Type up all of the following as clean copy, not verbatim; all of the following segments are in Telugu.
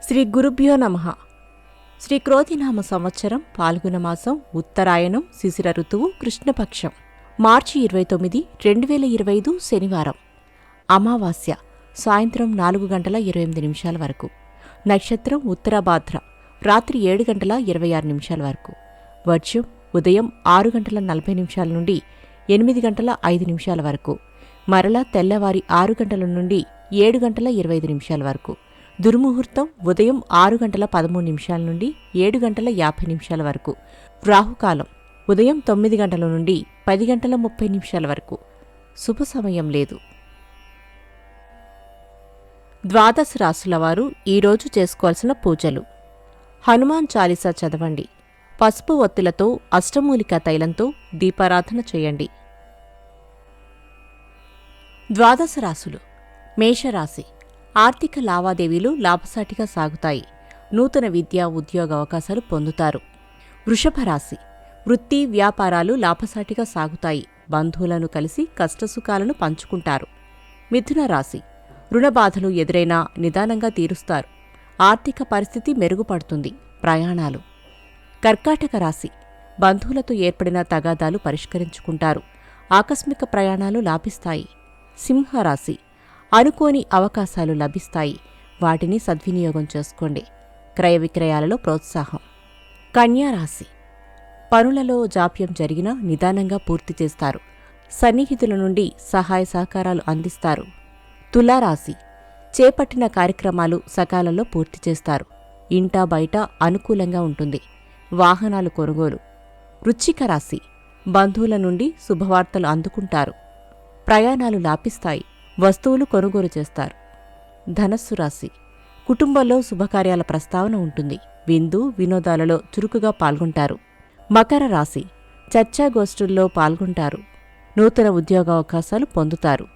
శ్రీ గురుభ్యో నమః. శ్రీ క్రోధినామ సంవత్సరం పాల్గొన మాసం ఉత్తరాయణం శిశిర ఋతువు కృష్ణపక్షం మార్చి 29, 2025 శనివారం. అమావాస్య సాయంత్రం 4:28 వరకు. నక్షత్రం ఉత్తరాభాద్ర రాత్రి 7:26 వరకు. వర్షం ఉదయం 6:40 నుండి 8:05 వరకు. మరలా తెల్లవారి 6 గంటల నుండి 7:25 వరకు. దుర్ముహూర్తం ఉదయం 6:13 నుండి 7:50 వరకు. రాహుకాలం ఉదయం 9 గంటల నుండి 10:30 వరకు. శుభ సమయం లేదు. ద్వాదశ రాశులవారు ఈరోజు చేసుకోవాల్సిన పూజలు: హనుమాన్ చాలీసా చదవండి. పసుపు ఒత్తులతో అష్టమూలికా తైలంతో దీపారాధన చేయండి. ద్వాదశ రాశులు. మేషరాశి. ఆర్థిక లావాదేవీలు లాభసాటిగా సాగుతాయి. నూతన విద్యా ఉద్యోగ అవకాశాలు పొందుతారు. వృషభ రాశి. వృత్తి వ్యాపారాలు లాభసాటిగా సాగుతాయి. బంధువులను కలిసి కష్టసుఖాలను పంచుకుంటారు. మిథున రాశి. రుణబాధలు ఎదురైనా నిదానంగా తీరుస్తారు. ఆర్థిక పరిస్థితి మెరుగుపడుతుంది. ప్రయాణాలు. కర్కాటక రాశి. బంధువులతో ఏర్పడిన తగాదాలు పరిష్కరించుకుంటారు. ఆకస్మిక ప్రయాణాలు లాభిస్తాయి. సింహరాశి. అనుకోని అవకాశాలు లభిస్తాయి. వాటిని సద్వినియోగం చేసుకోండి. క్రయ విక్రయాలలో ప్రోత్సాహం. కన్యారాశి. పనులలో జాప్యం జరిగినా నిదానంగా పూర్తి చేస్తారు. సన్నిహితుల నుండి సహాయ సహకారాలు అందిస్తారు. తులారాశి. చేపట్టిన కార్యక్రమాలు సకాలంలో పూర్తి చేస్తారు. ఇంటా బయట అనుకూలంగా ఉంటుంది. వాహనాలు కొనుగోలు. వృశ్చిక రాశి. బంధువుల నుండి శుభవార్తలు అందుకుంటారు. ప్రయాణాలు లాభిస్తాయి. వస్తువులు కొనుగోలు చేస్తారు. ధనస్సు రాశి. కుటుంబంలో శుభకార్యాల ప్రస్తావన ఉంటుంది. విందు వినోదాలలో చురుకుగా పాల్గొంటారు. మకర రాశి. చర్చాగోష్ఠుల్లో పాల్గొంటారు. నూతన ఉద్యోగావకాశాలు పొందుతారు.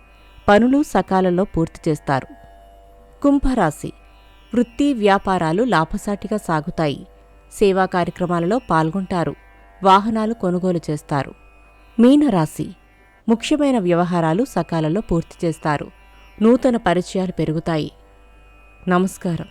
పనులు సకాలంలో పూర్తి చేస్తారు. కుంభరాశి. వృత్తి వ్యాపారాలు లాభసాటిగా సాగుతాయి. సేవా కార్యక్రమాలలో పాల్గొంటారు. వాహనాలు కొనుగోలు చేస్తారు. మీనరాశి. ముఖ్యమైన వ్యవహారాలు సకాలంలో పూర్తి చేస్తారు. నూతన పరిచయాలు పెరుగుతాయి. నమస్కారం.